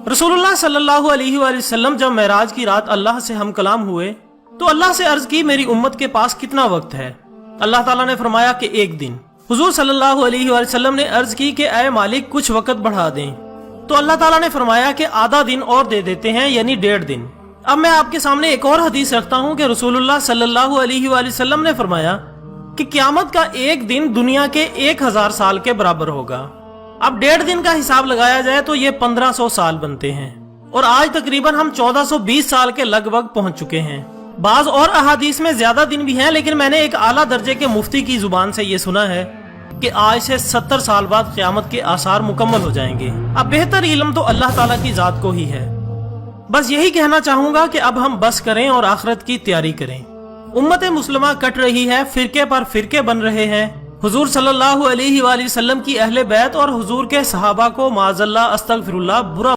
रसूलुल्लाह सल्लल्लाहु अलैहि वसल्लम जब मेराज की रात अल्लाह से हम कलाम हुए तो अल्लाह से अर्ज की मेरी उम्मत के पास कितना वक्त है। अल्लाह ताला ने फरमाया कि एक दिन। हुजूर सल्लल्लाहु अलैहि वसल्लम ने अर्ज की कि ऐ मालिक कुछ वक्त बढ़ा दें, तो अल्लाह ताला ने फरमाया कि आधा दिन और दे देते हैं, यानी 1.5 दिन। अब मैं आपके सामने एक और हदीस रखता हूँ कि रसूलुल्लाह सल्लल्लाहु अलैहि वसल्लम ने फरमाया कि क़यामत का एक दिन दुनिया के 1000 साल के बराबर होगा। अब 1.5 दिन का हिसाब लगाया जाए तो ये 1500 साल बनते हैं और आज तकरीबन हम 1420 साल के लगभग पहुंच चुके हैं। बाज और अहादीस में ज्यादा दिन भी हैं, लेकिन मैंने एक आला दर्जे के मुफ्ती की जुबान से ये सुना है कि आज से 70 साल बाद क़यामत के आसार मुकम्मल हो जाएंगे। अब बेहतर इल्म तो अल्लाह ताला की जात को ही है। बस यही कहना चाहूंगा कि अब हम बस करें और आखिरत की तैयारी करें। उम्मत मुस्लिमा कट रही है, फिरके पर फिरके बन रहे हैं। हुजूर सल्लल्लाहु अलैहि वसल्लम की अहले बैत और हुजूर के सहाबा को माज़अल्लाह अस्तगफिरुल्लाह बुरा